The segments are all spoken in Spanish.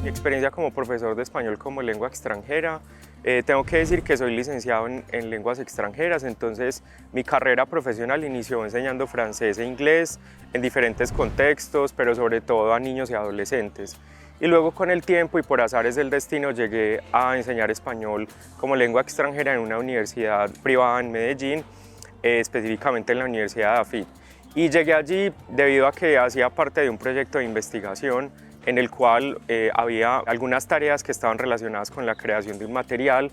Mi experiencia como profesor de español como lengua extranjera, tengo que decir que soy licenciado en lenguas extranjeras, entonces mi carrera profesional inició enseñando francés e inglés en diferentes contextos, pero sobre todo a niños y adolescentes. Y luego con el tiempo y por azares del destino llegué a enseñar español como lengua extranjera en una universidad privada en Medellín, específicamente en la Universidad de AFIT. Y llegué allí debido a que hacía parte de un proyecto de investigación en el cual había algunas tareas que estaban relacionadas con la creación de un material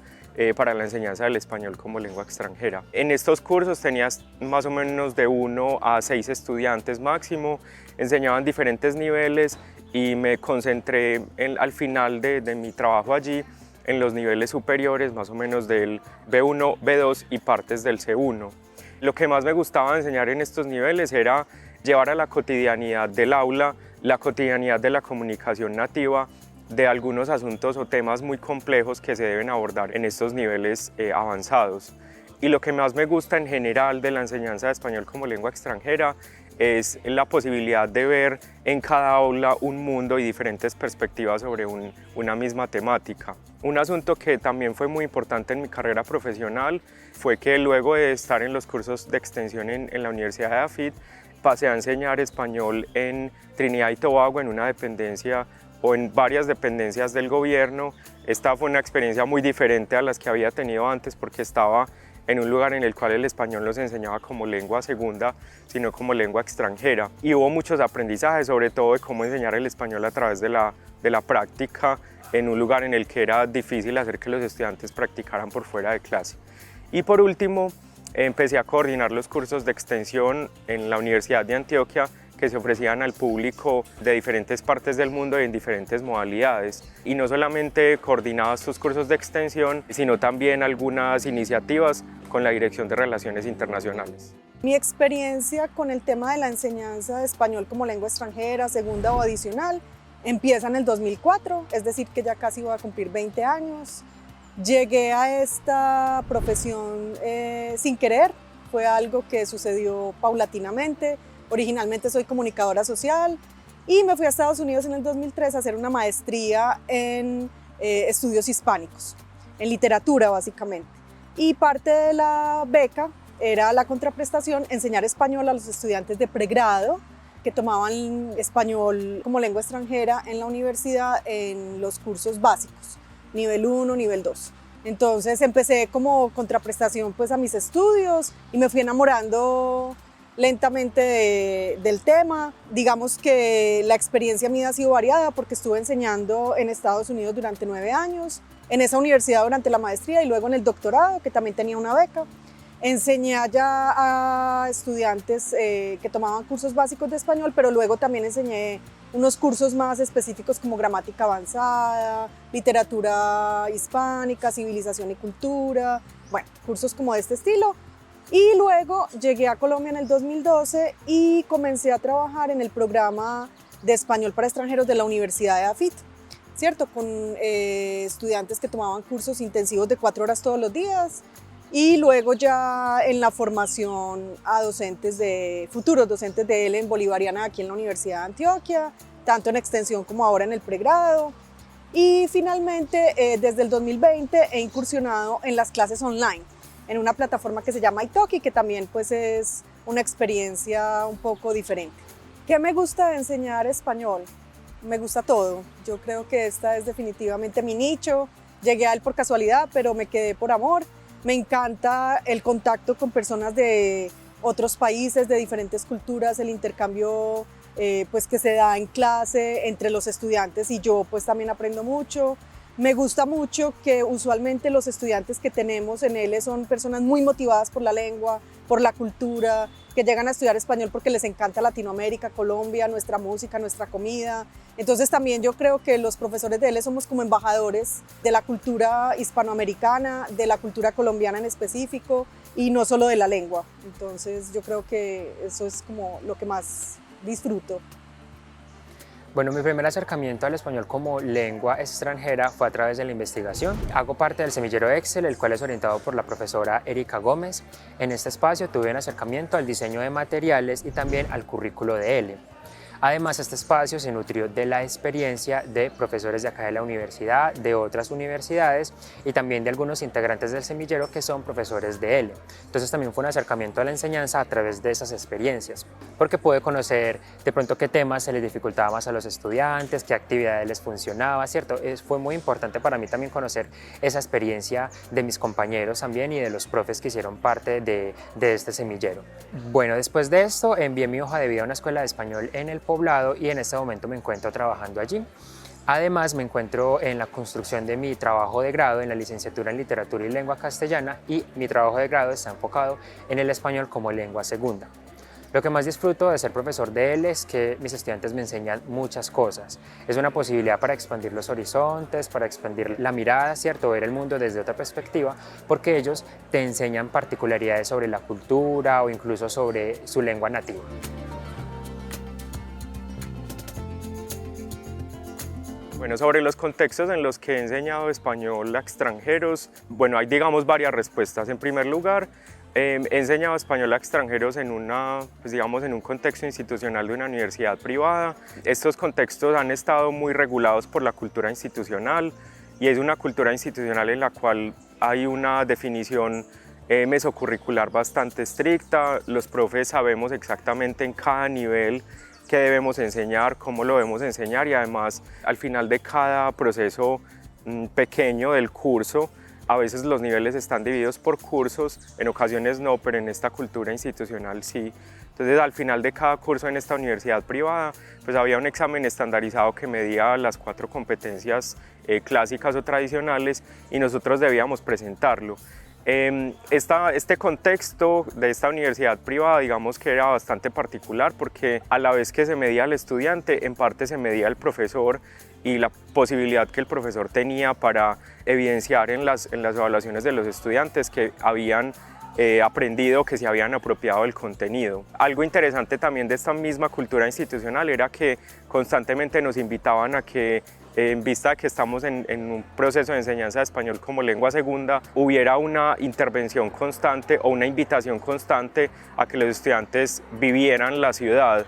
para la enseñanza del español como lengua extranjera. En estos cursos tenías más o menos de 1 a 6 estudiantes máximo, enseñaban diferentes niveles y me concentré al final de mi trabajo allí en los niveles superiores, más o menos del B1, B2 y partes del C1. Lo que más me gustaba enseñar en estos niveles era llevar a la cotidianidad del aula, la cotidianidad de la comunicación nativa, de algunos asuntos o temas muy complejos que se deben abordar en estos niveles avanzados. Y lo que más me gusta en general de la enseñanza de español como lengua extranjera es la posibilidad de ver en cada aula un mundo y diferentes perspectivas sobre una misma temática. Un asunto que también fue muy importante en mi carrera profesional fue que luego de estar en los cursos de extensión en la Universidad de AFIT, pasé a enseñar español en Trinidad y Tobago en una dependencia o en varias dependencias del gobierno. Esta fue una experiencia muy diferente a las que había tenido antes porque estaba en un lugar en el cual el español no se enseñaba como lengua segunda, sino como lengua extranjera. Y hubo muchos aprendizajes, sobre todo de cómo enseñar el español a través de la práctica en un lugar en el que era difícil hacer que los estudiantes practicaran por fuera de clase. Y por último, empecé a coordinar los cursos de extensión en la Universidad de Antioquia que se ofrecían al público de diferentes partes del mundo y en diferentes modalidades. Y no solamente coordinaba estos cursos de extensión, sino también algunas iniciativas con la Dirección de Relaciones Internacionales. Mi experiencia con el tema de la enseñanza de español como lengua extranjera, segunda o adicional, empieza en el 2004, es decir, que ya casi voy a cumplir 20 años. Llegué a esta profesión sin querer, fue algo que sucedió paulatinamente. Originalmente soy comunicadora social y me fui a Estados Unidos en el 2003 a hacer una maestría en estudios hispánicos, en literatura básicamente. Y parte de la beca era la contraprestación, enseñar español a los estudiantes de pregrado que tomaban español como lengua extranjera en la universidad en los cursos básicos, nivel 1, nivel 2. Entonces empecé como contraprestación pues a mis estudios y me fui enamorando lentamente del tema. Digamos que la experiencia mía ha sido variada porque estuve enseñando en Estados Unidos durante 9 años, en esa universidad durante la maestría y luego en el doctorado, que también tenía una beca. Enseñé allá a estudiantes que tomaban cursos básicos de español, pero luego también enseñé unos cursos más específicos como gramática avanzada, literatura hispánica, civilización y cultura, bueno, cursos como de este estilo. Y luego llegué a Colombia en el 2012 y comencé a trabajar en el programa de español para extranjeros de la Universidad de AFIT, ¿cierto? Con estudiantes que tomaban cursos intensivos de 4 horas todos los días y luego ya en la formación a futuros docentes de ELE en Bolivariana aquí en la Universidad de Antioquia, tanto en extensión como ahora en el pregrado. Y finalmente desde el 2020 he incursionado en las clases online, en una plataforma que se llama Italki, que también pues es una experiencia un poco diferente. ¿Qué me gusta de enseñar español? Me gusta todo. Yo creo que esta es definitivamente mi nicho. Llegué a él por casualidad, pero me quedé por amor. Me encanta el contacto con personas de otros países, de diferentes culturas, el intercambio pues que se da en clase entre los estudiantes y yo pues también aprendo mucho. Me gusta mucho que usualmente los estudiantes que tenemos en ELE son personas muy motivadas por la lengua, por la cultura, que llegan a estudiar español porque les encanta Latinoamérica, Colombia, nuestra música, nuestra comida. Entonces también yo creo que los profesores de ELE somos como embajadores de la cultura hispanoamericana, de la cultura colombiana en específico y no solo de la lengua. Entonces yo creo que eso es como lo que más disfruto. Bueno, mi primer acercamiento al español como lengua extranjera fue a través de la investigación. Hago parte del semillero Excel, el cual es orientado por la profesora Erika Gómez. En este espacio tuve un acercamiento al diseño de materiales y también al currículo de ELE. Además, este espacio se nutrió de la experiencia de profesores de acá de la universidad, de otras universidades y también de algunos integrantes del semillero que son profesores de ELE. Entonces también fue un acercamiento a la enseñanza a través de esas experiencias, porque pude conocer de pronto qué temas se les dificultaba más a los estudiantes, qué actividades les funcionaba, ¿cierto? Fue muy importante para mí también conocer esa experiencia de mis compañeros también y de los profes que hicieron parte de este semillero. Bueno, después de esto envié mi hoja de vida a una escuela de español en el Poblado y en este momento me encuentro trabajando allí. Además, me encuentro en la construcción de mi trabajo de grado en la licenciatura en Literatura y Lengua Castellana y mi trabajo de grado está enfocado en el español como lengua segunda. Lo que más disfruto de ser profesor de él es que mis estudiantes me enseñan muchas cosas. Es una posibilidad para expandir los horizontes, para expandir la mirada, ¿cierto? Ver el mundo desde otra perspectiva, porque ellos te enseñan particularidades sobre la cultura o incluso sobre su lengua nativa. Bueno, sobre los contextos en los que he enseñado español a extranjeros, bueno, hay digamos varias respuestas. En primer lugar, he enseñado español a extranjeros en en un contexto institucional de una universidad privada. Estos contextos han estado muy regulados por la cultura institucional y es una cultura institucional en la cual hay una definición mesocurricular bastante estricta. Los profes sabemos exactamente en cada nivel qué debemos enseñar, cómo lo debemos enseñar y además al final de cada proceso pequeño del curso, a veces los niveles están divididos por cursos, en ocasiones no, pero en esta cultura institucional sí. Entonces al final de cada curso en esta universidad privada pues había un examen estandarizado que medía las 4 competencias clásicas o tradicionales y nosotros debíamos presentarlo. Este contexto de esta universidad privada digamos que era bastante particular porque a la vez que se medía al estudiante, en parte se medía el profesor y la posibilidad que el profesor tenía para evidenciar en las evaluaciones de los estudiantes que habían aprendido, que se habían apropiado del contenido. Algo interesante también de esta misma cultura institucional era que constantemente nos invitaban a que en vista de que estamos en un proceso de enseñanza de español como lengua segunda, hubiera una intervención constante o una invitación constante a que los estudiantes vivieran la ciudad.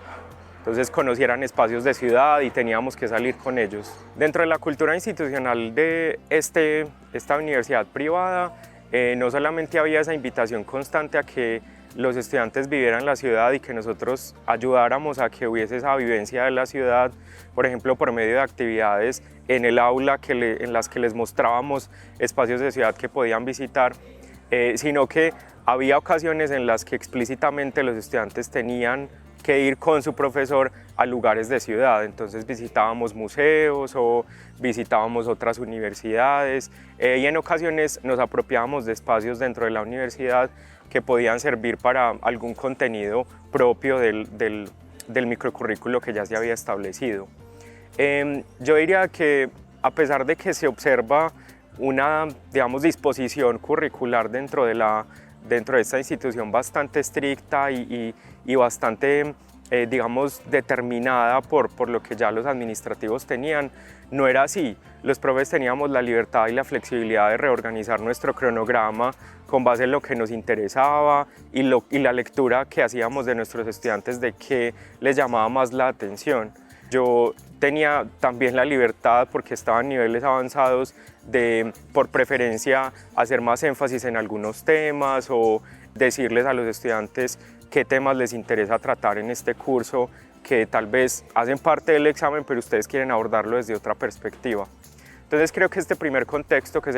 Entonces conocieran espacios de ciudad y teníamos que salir con ellos. Dentro de la cultura institucional de esta universidad privada, no solamente había esa invitación constante a que los estudiantes vivieran la ciudad y que nosotros ayudáramos a que hubiese esa vivencia de la ciudad, por ejemplo, por medio de actividades en el aula en las que les mostrábamos espacios de ciudad que podían visitar, sino que había ocasiones en las que explícitamente los estudiantes tenían que ir con su profesor a lugares de ciudad. Entonces visitábamos museos o visitábamos otras universidades y en ocasiones nos apropiábamos de espacios dentro de la universidad que podían servir para algún contenido propio del microcurrículo que ya se había establecido. Yo diría que a pesar de que se observa una, disposición curricular dentro de esta institución bastante estricta y bastante, determinada por lo que ya los administrativos tenían, no era así. Los profes teníamos la libertad y la flexibilidad de reorganizar nuestro cronograma con base en lo que nos interesaba y la lectura que hacíamos de nuestros estudiantes de qué les llamaba más la atención. Yo tenía también la libertad, porque estaba en niveles avanzados, de por preferencia hacer más énfasis en algunos temas o decirles a los estudiantes qué temas les interesa tratar en este curso, que tal vez hacen parte del examen pero ustedes quieren abordarlo desde otra perspectiva. Entonces creo que este primer contexto, que es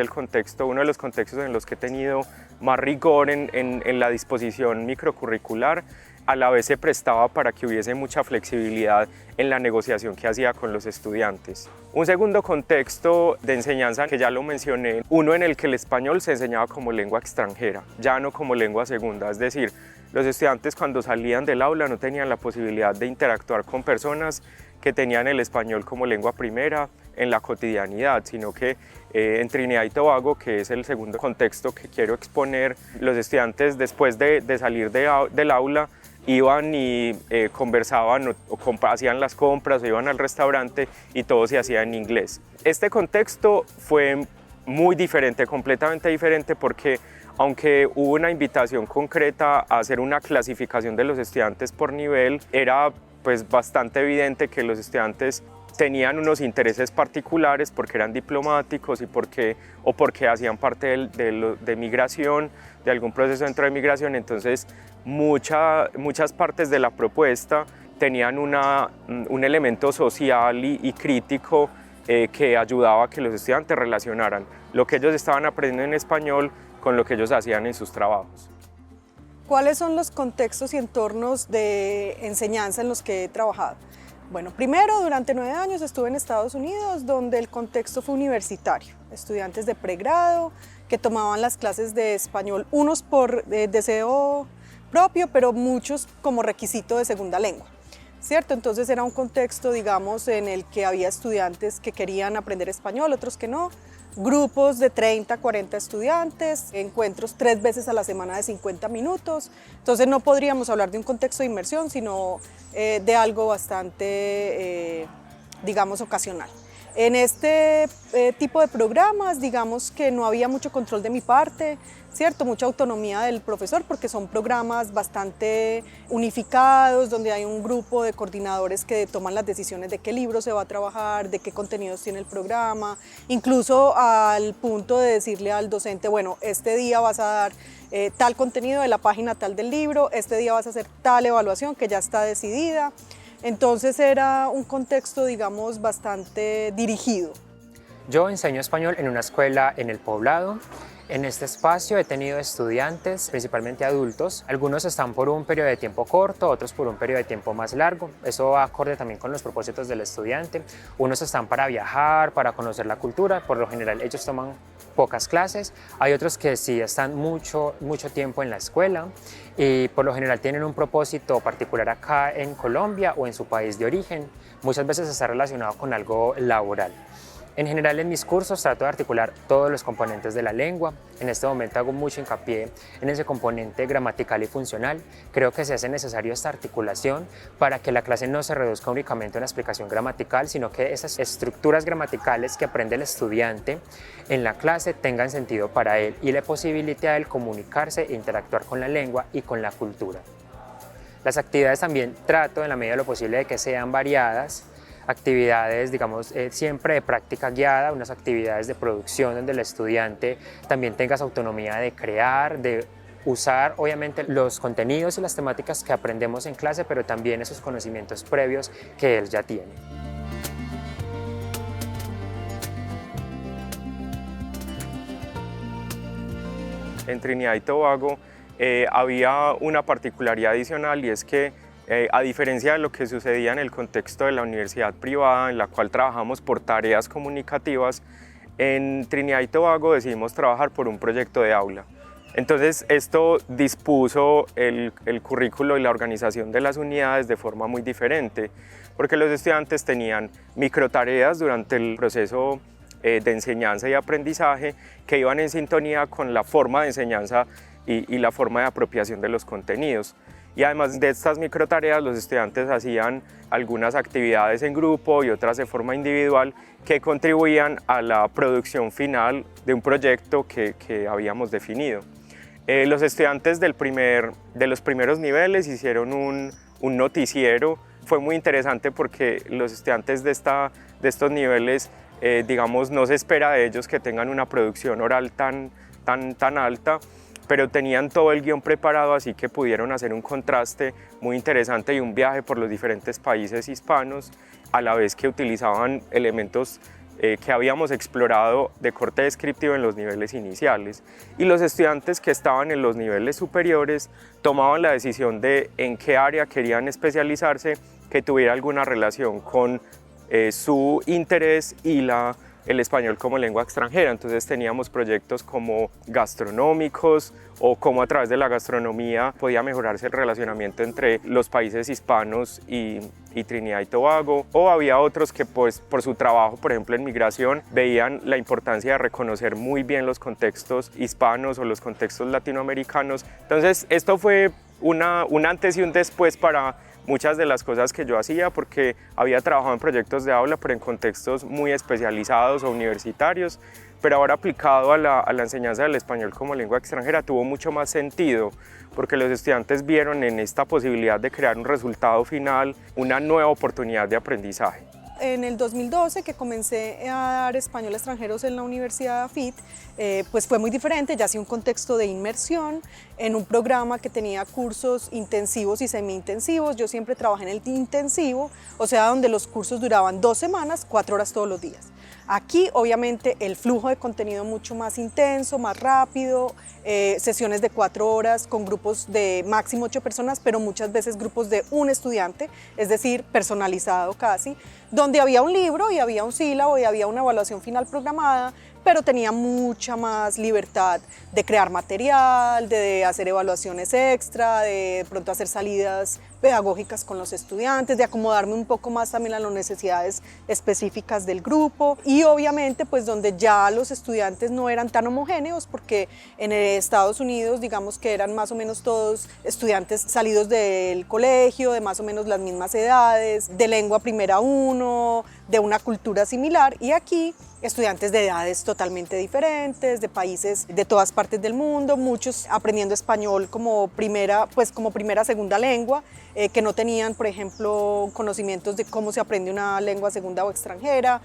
uno de los contextos en los que he tenido más rigor en la disposición microcurricular, a la vez se prestaba para que hubiese mucha flexibilidad en la negociación que hacía con los estudiantes. Un segundo contexto de enseñanza, que ya lo mencioné, uno en el que el español se enseñaba como lengua extranjera, ya no como lengua segunda, es decir, los estudiantes cuando salían del aula no tenían la posibilidad de interactuar con personas que tenían el español como lengua primera en la cotidianidad, sino que en Trinidad y Tobago, que es el segundo contexto que quiero exponer, los estudiantes después de salir del aula iban y conversaban o hacían las compras o iban al restaurante y todo se hacía en inglés. Este contexto fue muy diferente, completamente diferente, porque aunque hubo una invitación concreta a hacer una clasificación de los estudiantes por nivel, era pues bastante evidente que los estudiantes tenían unos intereses particulares porque eran diplomáticos y porque hacían parte de migración, de algún proceso dentro de migración. Entonces muchas partes de la propuesta tenían un elemento social y crítico que ayudaba a que los estudiantes relacionaran lo que ellos estaban aprendiendo en español con lo que ellos hacían en sus trabajos. ¿Cuáles son los contextos y entornos de enseñanza en los que he trabajado? Bueno, primero, durante 9 años estuve en Estados Unidos, donde el contexto fue universitario. Estudiantes de pregrado que tomaban las clases de español, unos por deseo propio, pero muchos como requisito de segunda lengua, ¿cierto? Entonces era un contexto, digamos, en el que había estudiantes que querían aprender español, otros que no. Grupos de 30, 40 estudiantes, encuentros 3 veces a la semana de 50 minutos. Entonces no podríamos hablar de un contexto de inmersión, sino de algo bastante, digamos, ocasional. En este tipo de programas, digamos que no había mucho control de mi parte, ¿cierto? Mucha autonomía del profesor, porque son programas bastante unificados, donde hay un grupo de coordinadores que toman las decisiones de qué libro se va a trabajar, de qué contenidos tiene el programa, incluso al punto de decirle al docente, bueno, este día vas a dar tal contenido de la página tal del libro, este día vas a hacer tal evaluación que ya está decidida. Entonces era un contexto, digamos, bastante dirigido. Yo enseño español en una escuela en El Poblado. En este espacio he tenido estudiantes, principalmente adultos. Algunos están por un periodo de tiempo corto, otros por un periodo de tiempo más largo. Eso va acorde también con los propósitos del estudiante. Unos están para viajar, para conocer la cultura. Por lo general ellos toman pocas clases. Hay otros que sí están mucho tiempo en la escuela y por lo general tienen un propósito particular acá en Colombia o en su país de origen. Muchas veces está relacionado con algo laboral. En general en mis cursos trato de articular todos los componentes de la lengua. En este momento hago mucho hincapié en ese componente gramatical y funcional. Creo que se hace necesario esta articulación para que la clase no se reduzca únicamente a una explicación gramatical, sino que esas estructuras gramaticales que aprende el estudiante en la clase tengan sentido para él y le posibilite a él comunicarse e interactuar con la lengua y con la cultura. Las actividades también trato en la medida de lo posible de que sean variadas, actividades, digamos, siempre de práctica guiada, unas actividades de producción donde el estudiante también tenga esa autonomía de crear, de usar obviamente los contenidos y las temáticas que aprendemos en clase, pero también esos conocimientos previos que él ya tiene. En Trinidad y Tobago había una particularidad adicional y es que a diferencia de lo que sucedía en el contexto de la universidad privada en la cual trabajamos por tareas comunicativas, en Trinidad y Tobago decidimos trabajar por un proyecto de aula. Entonces esto dispuso el currículo y la organización de las unidades de forma muy diferente, porque los estudiantes tenían microtareas durante el proceso de enseñanza y aprendizaje que iban en sintonía con la forma de enseñanza y la forma de apropiación de los contenidos. Y además de estas microtareas, los estudiantes hacían algunas actividades en grupo y otras de forma individual que contribuían a la producción final de un proyecto que habíamos definido. Los estudiantes de los primeros niveles hicieron un noticiero. Fue muy interesante porque los estudiantes de estos niveles, digamos, no se espera de ellos que tengan una producción oral tan alta, pero tenían todo el guión preparado, así que pudieron hacer un contraste muy interesante y un viaje por los diferentes países hispanos, a la vez que utilizaban elementos que habíamos explorado de corte descriptivo en los niveles iniciales. Y los estudiantes que estaban en los niveles superiores tomaban la decisión de en qué área querían especializarse que tuviera alguna relación con su interés y el español como lengua extranjera. Entonces teníamos proyectos como gastronómicos o cómo a través de la gastronomía podía mejorarse el relacionamiento entre los países hispanos y Trinidad y Tobago, o había otros que pues por su trabajo, por ejemplo en migración, veían la importancia de reconocer muy bien los contextos hispanos o los contextos latinoamericanos. Entonces esto fue un antes y un después para muchas de las cosas que yo hacía porque había trabajado en proyectos de aula, pero en contextos muy especializados o universitarios, pero ahora aplicado a la enseñanza del español como lengua extranjera tuvo mucho más sentido porque los estudiantes vieron en esta posibilidad de crear un resultado final una nueva oportunidad de aprendizaje. En el 2012, que comencé a dar español a extranjeros en la Universidad AFIT, pues fue muy diferente, ya hacía un contexto de inmersión en un programa que tenía cursos intensivos y semi-intensivos. Yo siempre trabajé en el intensivo, o sea, donde los cursos duraban 2 semanas, 4 horas todos los días. Aquí, obviamente, el flujo de contenido mucho más intenso, más rápido, sesiones de 4 horas con grupos de máximo 8 personas, pero muchas veces grupos de un estudiante, es decir, personalizado casi, donde había un libro y había un sílabo y había una evaluación final programada, pero tenía mucha más libertad de crear material, de hacer evaluaciones extra, de pronto hacer salidas pedagógicas con los estudiantes, de acomodarme un poco más también a las necesidades específicas del grupo y obviamente pues donde ya los estudiantes no eran tan homogéneos porque en Estados Unidos digamos que eran más o menos todos estudiantes salidos del colegio, de más o menos las mismas edades, de lengua primera 1, de una cultura similar y aquí estudiantes de edades totalmente diferentes, de países de todas partes del mundo, muchos aprendiendo español como primera, segunda lengua, que no tenían, por ejemplo, conocimientos de cómo se aprende una lengua segunda o extranjera,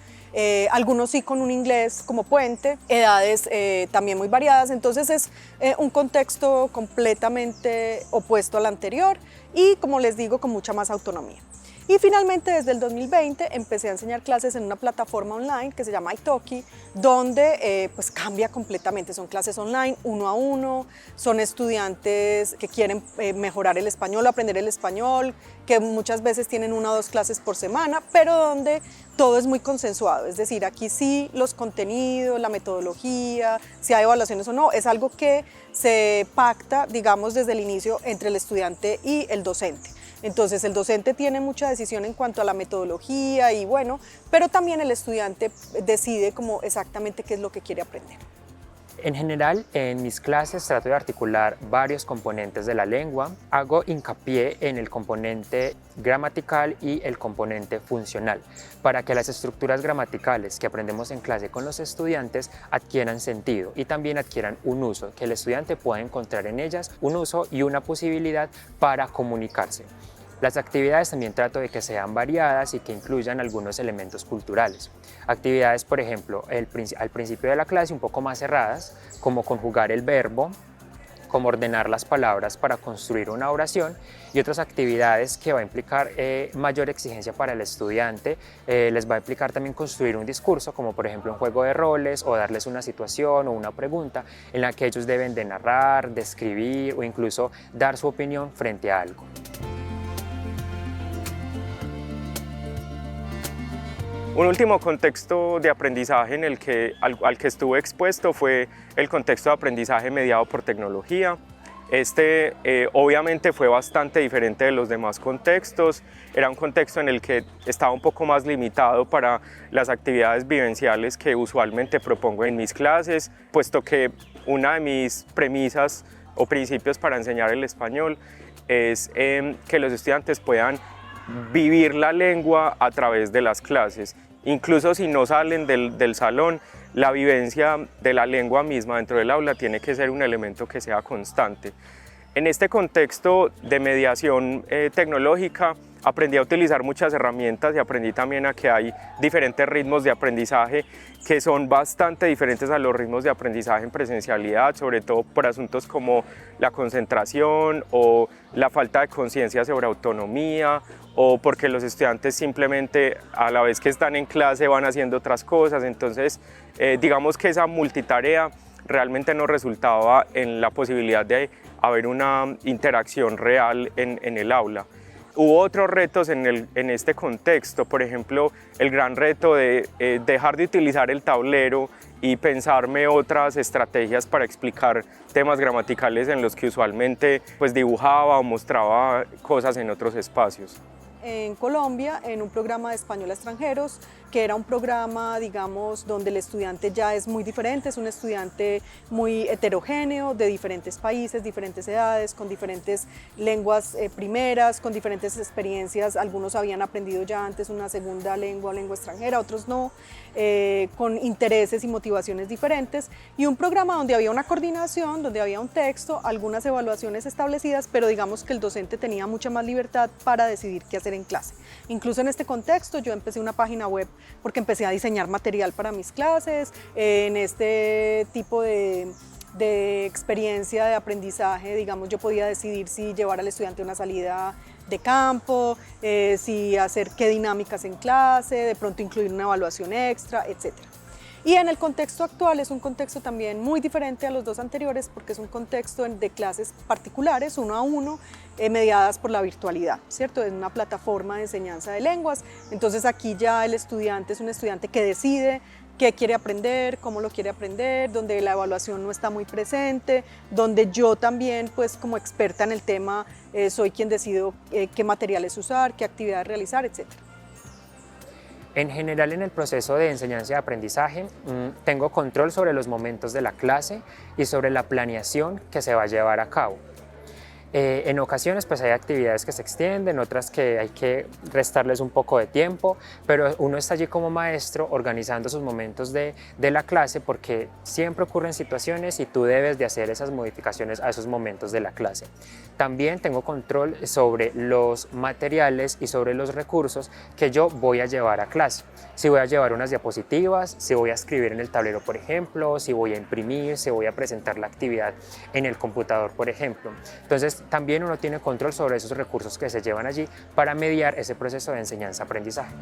algunos sí con un inglés como puente, edades también muy variadas, entonces es un contexto completamente opuesto al anterior y, como les digo, con mucha más autonomía. Y finalmente, desde el 2020, empecé a enseñar clases en una plataforma online que se llama Italki, donde pues cambia completamente. Son clases online, 1 a 1, son estudiantes que quieren mejorar el español, aprender el español, que muchas veces tienen 1 o 2 clases por semana, pero donde todo es muy consensuado. Es decir, aquí sí los contenidos, la metodología, si hay evaluaciones o no, es algo que se pacta, digamos, desde el inicio entre el estudiante y el docente. Entonces el docente tiene mucha decisión en cuanto a la metodología y bueno, pero también el estudiante decide como exactamente qué es lo que quiere aprender. En general, en mis clases trato de articular varios componentes de la lengua. Hago hincapié en el componente gramatical y el componente funcional, para que las estructuras gramaticales que aprendemos en clase con los estudiantes adquieran sentido y también adquieran un uso, que el estudiante pueda encontrar en ellas un uso y una posibilidad para comunicarse. Las actividades también trato de que sean variadas y que incluyan algunos elementos culturales. Actividades, por ejemplo, al principio de la clase un poco más cerradas, como conjugar el verbo, como ordenar las palabras para construir una oración, y otras actividades que va a implicar mayor exigencia para el estudiante. Les va a implicar también construir un discurso, como por ejemplo un juego de roles o darles una situación o una pregunta en la que ellos deben de narrar, describir o incluso dar su opinión frente a algo. Un último contexto de aprendizaje al que estuve expuesto fue el contexto de aprendizaje mediado por tecnología. Este obviamente fue bastante diferente de los demás contextos. Era un contexto en el que estaba un poco más limitado para las actividades vivenciales que usualmente propongo en mis clases, puesto que una de mis premisas o principios para enseñar el español es que los estudiantes puedan vivir la lengua a través de las clases. Incluso si no salen del salón, la vivencia de la lengua misma dentro del aula tiene que ser un elemento que sea constante. En este contexto de mediación tecnológica, aprendí a utilizar muchas herramientas y aprendí también a que hay diferentes ritmos de aprendizaje que son bastante diferentes a los ritmos de aprendizaje en presencialidad, sobre todo por asuntos como la concentración o la falta de conciencia sobre autonomía, o porque los estudiantes simplemente a la vez que están en clase van haciendo otras cosas. Entonces digamos que esa multitarea realmente no resultaba en la posibilidad de haber una interacción real en el aula. Hubo otros retos en este contexto, por ejemplo, el gran reto de dejar de utilizar el tablero y pensarme otras estrategias para explicar temas gramaticales en los que usualmente pues, dibujaba o mostraba cosas en otros espacios. En Colombia, en un programa de español a extranjeros, que era un programa, digamos, donde el estudiante ya es muy diferente, es un estudiante muy heterogéneo, de diferentes países, diferentes edades, con diferentes lenguas primeras, con diferentes experiencias. Algunos habían aprendido ya antes una segunda lengua o lengua extranjera, otros no, con intereses y motivaciones diferentes, y un programa donde había una coordinación, donde había un texto, algunas evaluaciones establecidas, pero digamos que el docente tenía mucha más libertad para decidir qué hacer en clase. Incluso en este contexto yo empecé una página web porque empecé a diseñar material para mis clases, en este tipo de experiencia de aprendizaje, digamos, yo podía decidir si llevar al estudiante a una salida de campo, si hacer qué dinámicas en clase, de pronto incluir una evaluación extra, etc. Y en el contexto actual es un contexto también muy diferente a los dos anteriores porque es un contexto de clases particulares, 1 a 1, mediadas por la virtualidad, ¿cierto? Es una plataforma de enseñanza de lenguas, entonces aquí ya el estudiante es un estudiante que decide qué quiere aprender, cómo lo quiere aprender, donde la evaluación no está muy presente, donde yo también, pues como experta en el tema, soy quien decido qué materiales usar, qué actividades realizar, etc. En general, en el proceso de enseñanza y aprendizaje, tengo control sobre los momentos de la clase y sobre la planeación que se va a llevar a cabo. En ocasiones pues hay actividades que se extienden, otras que hay que restarles un poco de tiempo, pero uno está allí como maestro organizando sus momentos de la clase porque siempre ocurren situaciones y tú debes de hacer esas modificaciones a esos momentos de la clase. También tengo control sobre los materiales y sobre los recursos que yo voy a llevar a clase. Si voy a llevar unas diapositivas, si voy a escribir en el tablero, por ejemplo, si voy a imprimir, si voy a presentar la actividad en el computador, por ejemplo. Entonces, también uno tiene control sobre esos recursos que se llevan allí para mediar ese proceso de enseñanza-aprendizaje.